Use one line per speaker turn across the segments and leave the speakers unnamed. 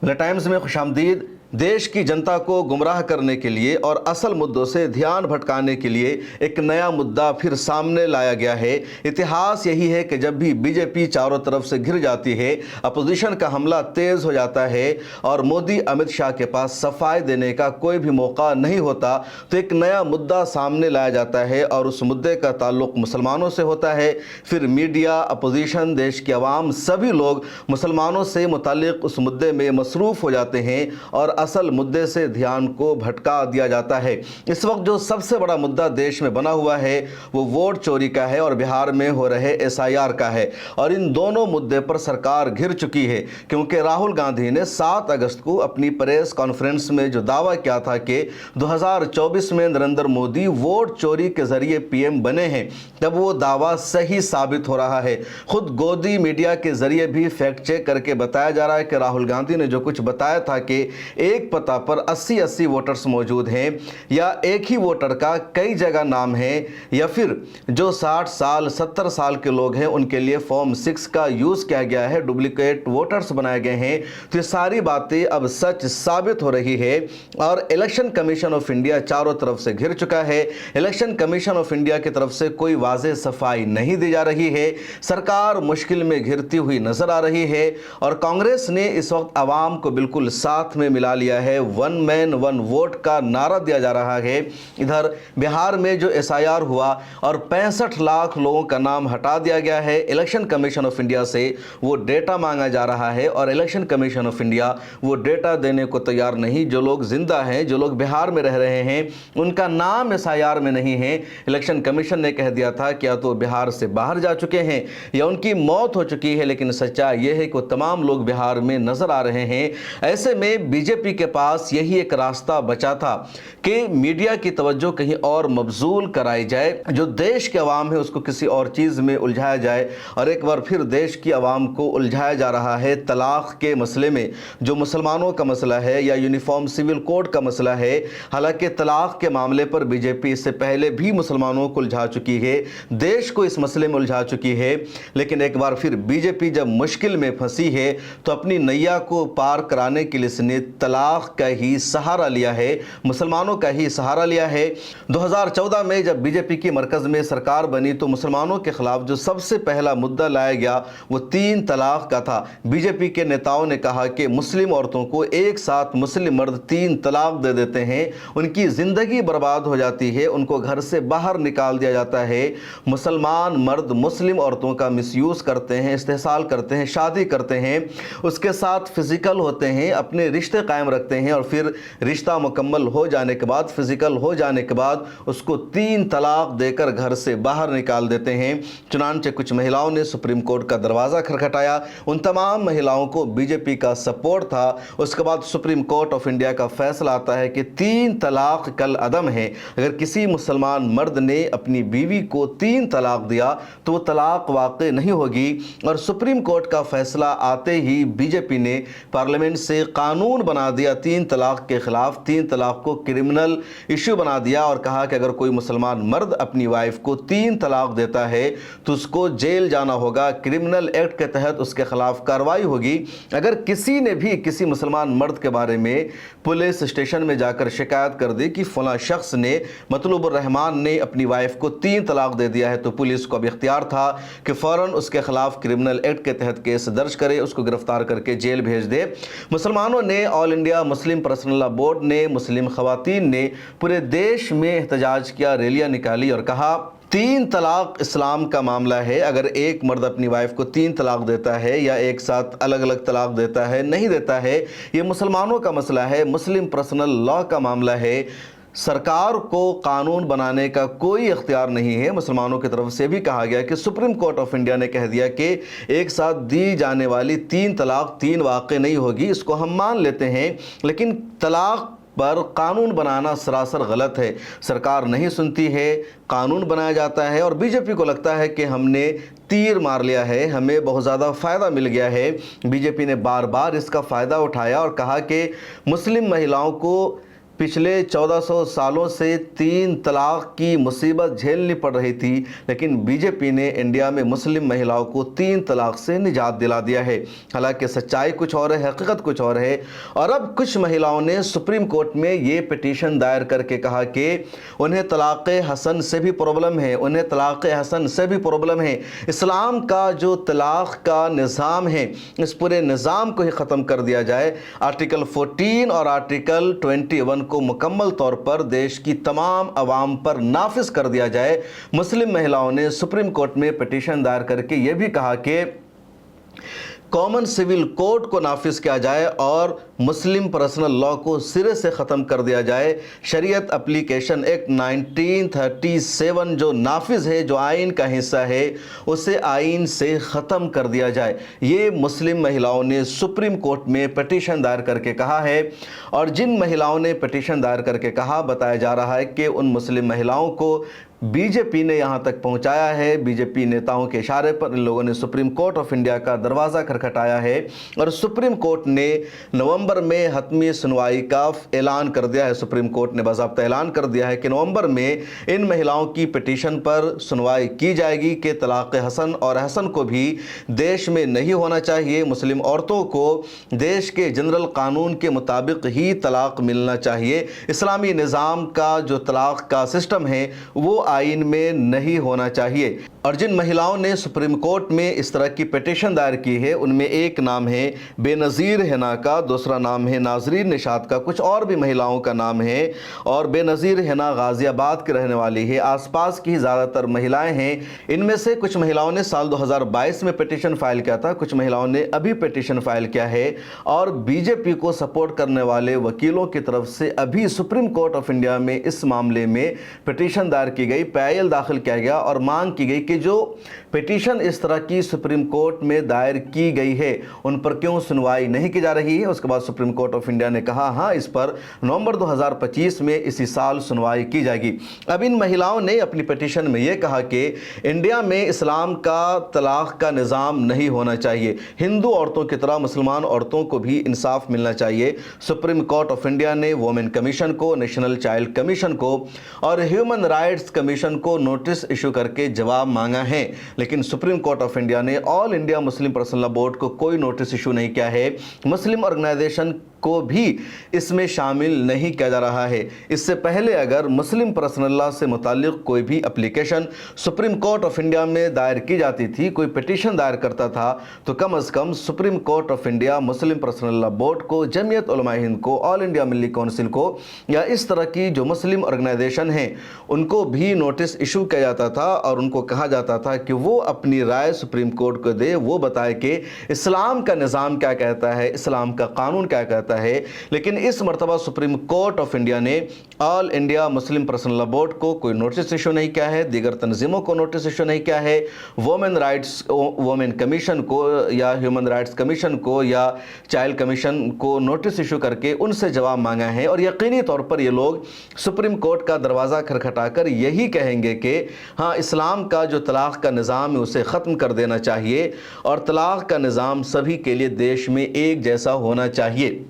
The times में खुशामदीद। देश की जनता को गुमराह करने के लिए और असल मुद्दों से ध्यान भटकाने के लिए एक नया मुद्दा फिर सामने लाया गया है। इतिहास यही है कि जब भी बीजेपी चारों तरफ से घिर जाती है, अपोजिशन का हमला तेज हो जाता है और मोदी अमित शाह के पास सफाई देने का कोई भी मौका नहीं होता, तो एक नया मुद्दा सामने लाया जाता है और उस मुद्दे का ताल्लुक मुसलमानों से होता है। फिर मीडिया, अपोजिशन, देश की आवाम, सभी लोग मुसलमानों से मुताल्लिक उस मुद्दे में मसरूफ़ हो जाते हैं और असल मुद्दे से ध्यान को भटका दिया जाता है। इस वक्त जो सबसे बड़ा मुद्दा देश में बना हुआ है वो वोट चोरी का है और बिहार में हो रहे SIR का है, और इन दोनों मुद्दे पर सरकार घिर चुकी है, क्योंकि राहुल गांधी ने 7 अगस्त को अपनी प्रेस कॉन्फ्रेंस में जो दावा किया था कि 2024 में नरेंद्र मोदी वोट चोरी के जरिए PM बने हैं, तब वो दावा सही साबित हो रहा है। खुद गोदी मीडिया के जरिए भी फैक्ट चेक करके बताया जा रहा है कि राहुल गांधी ने जो कुछ बताया था कि एक पता पर 80-80 वोटर्स मौजूद हैं, या एक ही वोटर का कई जगह नाम है, या फिर जो 60 साल 70 साल के लोग हैं उनके लिए फॉर्म 6 का यूज़ किया गया है, डुप्लीकेट वोटर्स बनाए गए हैं, तो ये सारी बातें अब सच साबित हो रही है। और इलेक्शन कमीशन ऑफ इंडिया चारों तरफ से घिर चुका है। इलेक्शन कमीशन ऑफ इंडिया की तरफ से कोई वाज़ेह सफाई नहीं दी जा रही है। सरकार मुश्किल में घिरती हुई नजर आ रही है और कांग्रेस ने इस वक्त आवाम को बिल्कुल साथ में मिला लिया है। 1 मैन 1 वोट का नारा दिया जा रहा है। इधर बिहार में जो SIR हुआ और 65 लाख लोगों का नाम हटा दिया गया है, इलेक्शन कमीशन ऑफ इंडिया से वो डेटा मांगा जा रहा है और इलेक्शन कमीशन ऑफ इंडिया वो डेटा देने को तैयार नहीं। जो लोग जिंदा हैं, जो लोग बिहार में रह रहे हैं, उनका नाम SIR में नहीं है। इलेक्शन कमीशन ने कह दिया था कि या तो बिहार से बाहर जा चुके हैं या उनकी मौत हो चुकी है, लेकिन सच्चाई यह है कि तमाम लोग बिहार में नजर आ रहे हैं। ऐसे में बीजेपी के पास यही एक रास्ता बचा था कि मीडिया की तवज्जो कहीं और मबजूल कराई जाए, जो देश के अवाम है उसको किसी और चीज़ में उलझाया जाए। और एक बार फिर देश की अवाम को उलझाया जा रहा है तलाक के मसले में, जो मुसलमानों का मसला है, या यूनिफॉर्म सिविल कोड का मसला है। हालांकि तलाक के मामले पर बीजेपी इससे पहले भी मुसलमानों को उलझा चुकी है, देश को इस मसले में उलझा चुकी है, लेकिन एक बार फिर बीजेपी जब मुश्किल में फंसी है तो अपनी नैया को पार कराने के लिए इसने तलाक का ही सहारा लिया है, मुसलमानों का ही सहारा लिया है। 2014 में जब बीजेपी की मरकज़ में सरकार बनी तो मुसलमानों के खिलाफ जो सबसे पहला मुद्दा लाया गया वो 3 तलाक का था। बीजेपी के नेताओं ने कहा कि मुस्लिम औरतों को एक साथ मुस्लिम मर्द 3 तलाक दे देते हैं, उनकी ज़िंदगी बर्बाद हो जाती है, उनको घर से बाहर निकाल दिया जाता है। मुसलमान मर्द मुस्लिम औरतों का मिसयूज़ करते हैं, इस्तेहसाल करते हैं, शादी करते हैं, उसके साथ फिज़िकल होते हैं, अपने रिश्ते कायम रखते हैं और फिर रिश्ता मुकम्मल हो जाने के बाद, फिज़िकल हो जाने के बाद उसको 3 तलाक देकर घर से बाहर निकाल देते हैं। चुनांचे कुछ महिलाओं ने सुप्रीम कोर्ट का दरवाज़ा खटखटाया, उन तमाम महिलाओं को बीजेपी का सपोर्ट था। उसके बाद सुप्रीम कोर्ट ऑफ इंडिया का फैसला आता है कि 3 तलाक कल अदम है। अगर किसी मुसलमान मर्द ने अपनी बीवी को 3 तलाक दिया तो वो तलाक वाक़ई नहीं होगी। और सुप्रीम कोर्ट का फैसला आते ही बीजेपी ने पार्लियामेंट से कानून बना दिया 3 तलाक के खिलाफ, 3 तलाक को क्रिमिनल इशू बना दिया और कहा कि अगर कोई मुसलमान मर्द अपनी वाइफ को 3 तलाक देता है तो उसको जेल जाना होगा, क्रिमिनल एक्ट के तहत उसके खिलाफ कार्रवाई होगी। अगर किसी ने भी किसी मुसलमान मर्द के बारे में पुलिस स्टेशन में जाकर शिकायत कर दी कि फला शख्स ने, मतलूबुर रहमान ने अपनी वाइफ को 3 तलाक दे दिया है, तो पुलिस को अब इख्तियार था कि फ़ौरन उसके खिलाफ क्रिमिनल एक्ट के तहत केस दर्ज करे, उसको गिरफ्तार करके जेल भेज दे। मुसलमानों ने, all India Muslim Personal Law board ने, मुस्लिम खवातीन ने पूरे देश में एहतजाज किया, रैलियां निकाली और कहा 3 तलाक इस्लाम का मामला है। अगर एक मर्द अपनी वाइफ को 3 तलाक देता है या एक साथ अलग अलग तलाक देता है, नहीं देता है, ये मुसलमानों का मसला है, मुस्लिम पर्सनल लॉ का मामला है। सरकार को कानून बनाने का कोई इख्तियार नहीं है। मुसलमानों की तरफ से भी कहा गया कि सुप्रीम कोर्ट ऑफ इंडिया ने कह दिया कि एक साथ दी जाने वाली 3 तलाक 3 वाक़ई नहीं होगी, इसको हम मान लेते हैं, लेकिन तलाक पर कानून बनाना सरासर गलत है। सरकार नहीं सुनती है, कानून बनाया जाता है और बीजेपी को लगता है कि हमने तीर मार लिया है, हमें बहुत ज़्यादा फ़ायदा मिल गया है। बीजेपी ने बार बार इसका फ़ायदा उठाया और कहा कि मुस्लिम महिलाओं को पिछले 1400 सालों से 3 तलाक की मुसीबत झेलनी पड़ रही थी, लेकिन बीजेपी ने इंडिया में मुस्लिम महिलाओं को 3 तलाक से निजात दिला दिया है। हालांकि सच्चाई कुछ और है, हकीकत कुछ और है। और अब कुछ महिलाओं ने सुप्रीम कोर्ट में ये पिटीशन दायर करके कहा कि उन्हें तलाक हसन से भी प्रॉब्लम है, उन्हें तलाक हसन से भी प्रॉब्लम है। इस्लाम का जो तलाक का निज़ाम है, इस पूरे निज़ाम को ही ख़त्म कर दिया जाए। आर्टिकल 14 और आर्टिकल 21 को मुकम्मल तौर पर देश की तमाम अवाम पर नाफिज कर दिया जाए। मुस्लिम महिलाओं ने सुप्रीम कोर्ट में पिटीशन दायर करके यह भी कहा कि कॉमन सिविल कोड को नाफिज किया जाए और मुस्लिम पर्सनल लॉ को सिरे से ख़त्म कर दिया जाए। शरीयत एप्लीकेशन एक्ट 1937 जो नाफिज है, जो आइन का हिस्सा है, उसे आइन से ख़त्म कर दिया जाए। ये मुस्लिम महिलाओं ने सुप्रीम कोर्ट में पिटीशन दायर करके कहा है। और जिन महिलाओं ने पिटीशन दायर करके कहा, बताया जा रहा है कि उन मुस्लिम महिलाओं को बीजेपी ने यहाँ तक पहुँचाया है। बीजेपी नेताओं के इशारे पर इन लोगों ने सुप्रीम कोर्ट ऑफ इंडिया का दरवाज़ा खटखटाया है और सुप्रीम कोर्ट ने नवंबर में हतमी सुनवाई का ऐलान कर दिया है। सुप्रीम कोर्ट ने बाज़ाब्ता ऐलान कर दिया है कि नवंबर में इन महिलाओं की पिटीशन पर सुनवाई की जाएगी कि तलाक़ हसन और हसन को भी देश में नहीं होना चाहिए। मुस्लिम औरतों को देश के जनरल कानून के मुताबिक ही तलाक़ मिलना चाहिए। इस्लामी निज़ाम का जो तलाक़ का सिस्टम है वो आइन में नहीं होना चाहिए। और जिन महिलाओं ने सुप्रीम कोर्ट में इस तरह की पिटीशन दायर की है, उनमें एक नाम है बेनज़ीर हिना का, दूसरा नाम है नाजरीन निशात का, कुछ और भी महिलाओं का नाम है। और बेनज़ीर हिना गाज़ियाबाद की रहने वाली है, आसपास की ज़्यादातर महिलाएं हैं। इनमें से कुछ महिलाओं ने साल 2022 में पिटीशन फाइल किया था, कुछ महिलाओं ने अभी पिटीशन फाइल किया है। और बीजेपी को सपोर्ट करने वाले वकीलों की तरफ से अभी सुप्रीम कोर्ट ऑफ इंडिया में इस मामले में पिटीशन दायर की गई, पीआईएल दाखिल किया गया और मांग की गई कि जो पिटीशन इस तरह की सुप्रीम कोर्ट में दायर की गई है उन पर क्यों सुनवाई नहीं की जा रही है। उसके बाद सुप्रीम कोर्ट ऑफ इंडिया ने कहा हाँ, इस पर नवंबर 2025 में इसी साल सुनवाई की जाएगी। अब इन महिलाओं ने अपनी पिटीशन में यह कहा कि इंडिया में इस्लाम का तलाक का निज़ाम नहीं होना चाहिए, हिंदू औरतों की तरह मुसलमान औरतों को भी इंसाफ मिलना चाहिए। सुप्रीम कोर्ट ऑफ इंडिया ने वुमेन कमीशन को, नेशनल चाइल्ड कमीशन को और ह्यूमन राइट्स कमीशन को नोटिस इशू करके जवाब मांगा है, लेकिन सुप्रीम कोर्ट ऑफ इंडिया ने all India Muslim Personal Law Board को कोई नोटिस इशू नहीं किया है। मुस्लिम ऑर्गेनाइजेशन को भी इसमें शामिल नहीं किया जा रहा है। इससे पहले अगर मुस्लिम पर्सनल लॉ से मुताल्लिक कोई भी application supreme Court of India में दायर की जाती थी, कोई पिटीशन दायर करता था, तो कम अज़ कम Supreme Court of India Muslim Personal Law Board को, जमीयत उलमा हिंद को, ऑल इंडिया मिल्ली काउंसिल को या इस तरह की जो मुस्लिम ऑर्गेनाइजेशन हैं उनको भी नोटिस इशू किया जाता था और उनको कहा जाता था कि वो अपनी राय सुप्रीम कोर्ट को दे, वो बताए कि इस्लाम का निज़ाम क्या कहता है, इस्लाम का कानून क्या कहता है। लेकिन इस मर्तबा सुप्रीम कोर्ट ऑफ इंडिया ने all India Muslim Personal Law Board को कोई नोटिस इशू नहीं किया है, दीगर तंजीमों को नोटिस इशू नहीं किया है, वुमेन कमीशन को या ह्यूमन राइट्स कमीशन को या चाइल्ड कमीशन को नोटिस इशू करके उनसे जवाब मांगा है। और यकीनी तौर पर ये लोग सुप्रीम कोर्ट का दरवाज़ा खटखटाकर यही कहेंगे कि हाँ, इस्लाम का जो तलाक का निज़ाम है उसे ख़त्म कर देना चाहिए और तलाक का निज़ाम सभी के लिए देश में एक जैसा होना चाहिए।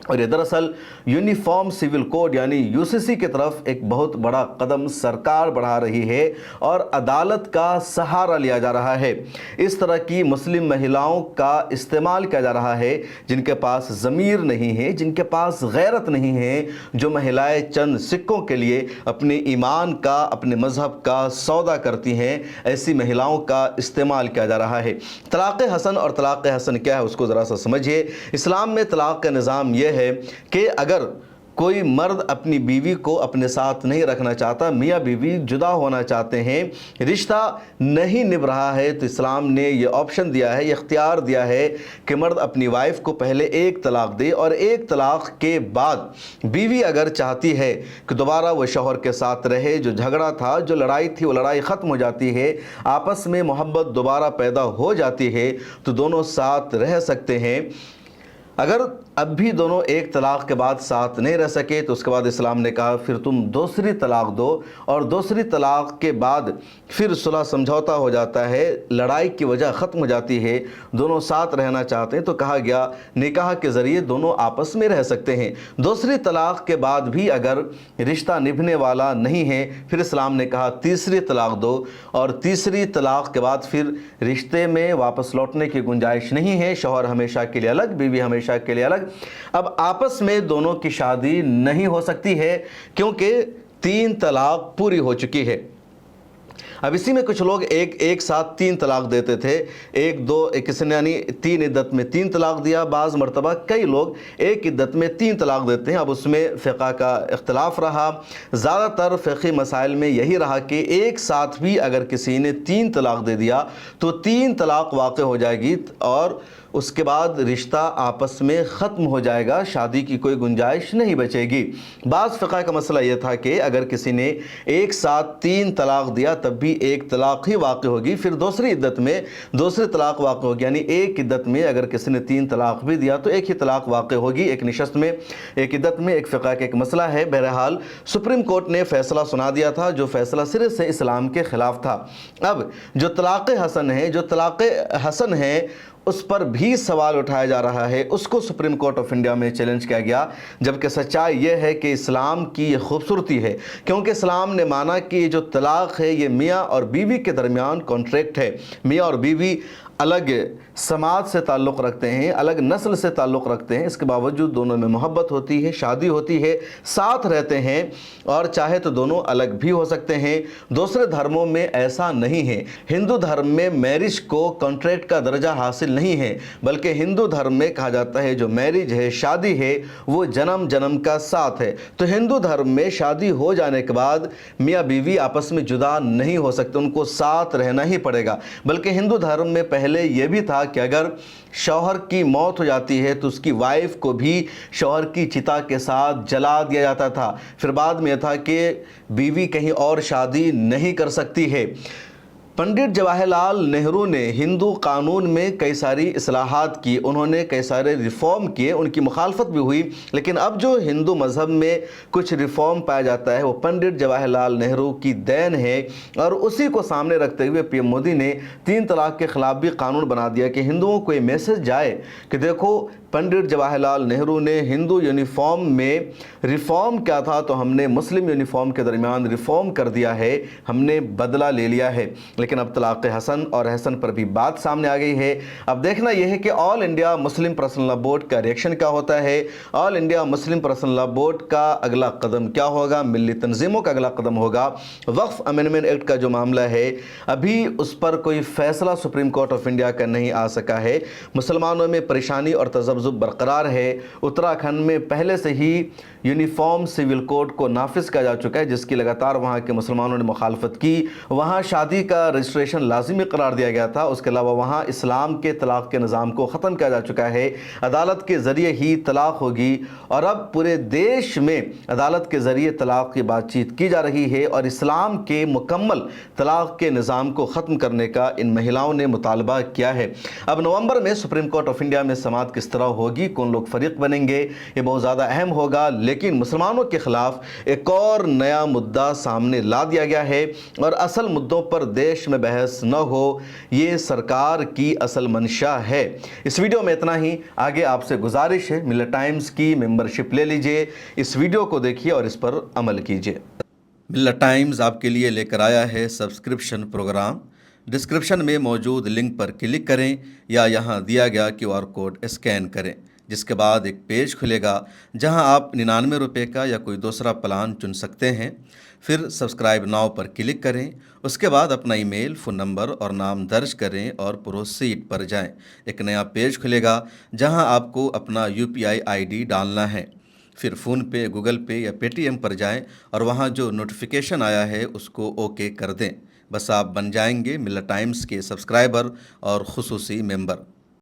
और ये दरअसल यूनिफॉर्म सिविल कोड यानी यूसीसी की तरफ एक बहुत बड़ा कदम सरकार बढ़ा रही है और अदालत का सहारा लिया जा रहा है। इस तरह की मुस्लिम महिलाओं का इस्तेमाल किया जा रहा है जिनके पास ज़मीर नहीं है, जिनके पास गैरत नहीं है, जो महिलाएं चंद सिक्कों के लिए अपने ईमान का, अपने मज़हब का सौदा करती हैं, ऐसी महिलाओं का इस्तेमाल किया जा रहा है। तलाक़ हसन और तलाक़ हसन क्या है उसको ज़रा सा समझिए। इस्लाम में तलाक़ का निज़ाम यह है कि अगर कोई मर्द अपनी बीवी को अपने साथ नहीं रखना चाहता, मियाँ बीवी जुदा होना चाहते हैं, रिश्ता नहीं निभ रहा है, तो इस्लाम ने ये ऑप्शन दिया है, ये इख्तियार दिया है कि मर्द अपनी वाइफ को पहले एक तलाक दे और एक तलाक के बाद बीवी अगर चाहती है कि दोबारा वो शौहर के साथ रहे, जो झगड़ा था, जो लड़ाई थी, वो लड़ाई ख़त्म हो जाती है, आपस में मोहब्बत दोबारा पैदा हो जाती है, तो दोनों साथ रह सकते हैं। اگر اب بھی دونوں ایک طلاق کے بعد ساتھ نہیں رہ سکے تو اس کے بعد اسلام نے کہا پھر تم دوسری طلاق دو، اور دوسری طلاق کے بعد پھر صلح سمجھوتا ہو جاتا ہے، لڑائی کی وجہ ختم ہو جاتی ہے، دونوں ساتھ رہنا چاہتے ہیں تو کہا گیا نکاح کے ذریعے دونوں آپس میں رہ سکتے ہیں۔ دوسری طلاق کے بعد بھی اگر رشتہ نبھنے والا نہیں ہے پھر اسلام نے کہا تیسری طلاق دو، اور تیسری طلاق کے بعد پھر رشتے میں واپس لوٹنے کی گنجائش نہیں ہے، شوہر ہمیشہ کے لیے الگ، بیوی ہمیشہ کے لیے الگ۔ اب آپس میں دونوں کی شادی نہیں ہو سکتی ہے کیونکہ 3 طلاق پوری ہو چکی ہے۔ اب اسی میں کچھ لوگ ایک ساتھ 3 طلاق دیتے تھے، کسی نے یعنی 3 عدت میں 3 طلاق دیا، بعض مرتبہ کئی لوگ ایک عدت میں 3 طلاق دیتے ہیں۔ اب اس میں فقہ کا اختلاف رہا، زیادہ تر فقہی مسائل میں یہی رہا کہ ایک ساتھ بھی اگر کسی نے 3 طلاق دے دیا تو 3 طلاق واقع ہو جائے گی اور اس کے بعد رشتہ آپس میں ختم ہو جائے گا، شادی کی کوئی گنجائش نہیں بچے گی۔ بعض فقہ کا مسئلہ یہ تھا کہ اگر کسی نے ایک ساتھ 3 طلاق دیا تب بھی ایک طلاق ہی واقع ہوگی، پھر دوسری عدت میں دوسری طلاق واقع ہوگی، یعنی ایک عدت میں اگر کسی نے 3 طلاق بھی دیا تو ایک ہی طلاق واقع ہوگی، ایک نشست میں، ایک عدت میں۔ ایک فقہ کا ایک مسئلہ ہے۔ بہرحال سپریم کورٹ نے فیصلہ سنا دیا تھا جو فیصلہ صرف سے اسلام کے خلاف تھا۔ اب جو طلاق حسن ہے اس پر بھی سوال اٹھایا جا رہا ہے، اس کو سپریم کورٹ آف انڈیا میں چیلنج کیا گیا، جبکہ سچائی یہ ہے کہ اسلام کی یہ خوبصورتی ہے کیونکہ اسلام نے مانا کہ یہ جو طلاق ہے یہ میاں اور بیوی کے درمیان کانٹریکٹ ہے۔ میاں اور بیوی الگ سماج سے تعلق رکھتے ہیں، الگ نسل سے تعلق رکھتے ہیں، اس کے باوجود دونوں میں محبت ہوتی ہے، شادی ہوتی ہے، ساتھ رہتے ہیں اور چاہے تو دونوں الگ بھی ہو سکتے ہیں۔ دوسرے دھرموں میں ایسا نہیں ہے۔ ہندو دھرم میں میرج کو کانٹریکٹ کا درجہ حاصل نہیں ہے، بلکہ ہندو دھرم میں کہا جاتا ہے جو میرج ہے، شادی ہے، وہ جنم جنم کا ساتھ ہے۔ تو ہندو دھرم میں شادی ہو جانے کے بعد میاں بیوی آپس میں جدا نہیں ہو سکتے، ان کو ساتھ رہنا ہی پڑے گا۔ بلکہ ہندو دھرم میں پہلے یہ بھی تھا کہ اگر شوہر کی موت ہو جاتی ہے تو اس کی وائف کو بھی شوہر کی چتا کے ساتھ جلا دیا جاتا تھا۔ پھر بعد میں یہ تھا کہ بیوی کہیں اور شادی نہیں کر سکتی ہے۔ پنڈت جواہر لال نہرو نے ہندو قانون میں کئی ساری اصلاحات کی، انہوں نے کئی سارے ریفارم کیے، ان کی مخالفت بھی ہوئی، لیکن اب جو ہندو مذہب میں کچھ ریفارم پایا جاتا ہے وہ پنڈت جواہر لال نہرو کی دین ہے، اور اسی کو سامنے رکھتے ہوئے پی ایم مودی نے 3 طلاق کے خلاف بھی قانون بنا دیا کہ ہندوؤں کو یہ میسج جائے کہ دیکھو پنڈت جواہر لال نہرو نے ہندو یونیفارم میں ریفارم کیا تھا تو ہم نے مسلم یونیفارم کے درمیان ریفارم کر دیا ہے، ہم نے بدلہ لے لیا ہے۔ لیکن اب طلاق حسن اور احسن پر بھی بات سامنے آ گئی ہے۔ اب دیکھنا یہ ہے کہ آل انڈیا مسلم پرسنل لا بورڈ کا ریئیکشن کیا ہوتا ہے، آل انڈیا مسلم پرسنل لا بورڈ کا اگلا قدم کیا ہوگا، ملی تنظیموں کا اگلا قدم ہوگا۔ وقف امینڈمنٹ ایکٹ کا جو معاملہ ہے ابھی اس پر کوئی فیصلہ سپریم کورٹ آف انڈیا کا نہیں آ سکا ہے۔ مسلمانوں میں پریشانی اور تذبذب برقرار ہے۔ اتراکھنڈ میں پہلے سے ہی یونیفارم سول کوڈ کو نافذ کیا جا چکا ہے جس کی لگاتار وہاں کے مسلمانوں نے مخالفت کی۔ وہاں شادی کا رجسٹریشن لازمی قرار دیا گیا تھا، اس کے علاوہ وہاں اسلام کے طلاق کے نظام کو ختم کیا جا چکا ہے، عدالت کے ذریعے ہی طلاق ہوگی، اور اب پورے دیش میں عدالت کے ذریعے طلاق کی بات چیت کی جا رہی ہے، اور اسلام کے مکمل طلاق کے نظام کو ختم کرنے کا ان مہیلاؤں نے مطالبہ کیا ہے۔ اب نومبر میں سپریم کورٹ آف انڈیا میں سماعت کس طرح ہوگی، کون لوگ فریق بنیں گے، یہ بہت زیادہ اہم ہوگا، لیکن مسلمانوں کے خلاف ایک اور نیا مدعا سامنے لا دیا گیا ہے، اور اصل مدعوں پر دیش میں بحث نہ ہو، یہ سرکار کی اصل منشا ہے۔ اس ویڈیو میں اتنا ہی، آگے آپ سے گزارش ہے ملت ٹائمز کی ممبرشپ لے لیجئے، اس ویڈیو کو دیکھیے اور اس پر عمل کیجئے۔ ملت ٹائمز آپ کے لیے لے کر آیا ہے سبسکرپشن پروگرام۔ ڈسکرپشن میں موجود لنک پر کلک کریں یا یہاں دیا گیا QR کوڈ اسکین کریں، جس کے بعد ایک پیج کھلے گا جہاں آپ 99 روپے کا یا کوئی دوسرا پلان چن سکتے ہیں۔ پھر سبسکرائب ناؤ پر کلک کریں، اس کے بعد اپنا ای میل، فون نمبر اور نام درج کریں اور پروسیڈ پر جائیں۔ ایک نیا پیج کھلے گا جہاں آپ کو اپنا UPI ID ڈالنا ہے۔ پھر فون پے، گوگل پے یا پے TM پر جائیں اور وہاں جو نوٹیفیکیشن آیا ہے اس کو اوکے کر دیں۔ بس آپ بن جائیں گے ملت ٹائمز کے سبسکرائبر اور خصوصی ممبر۔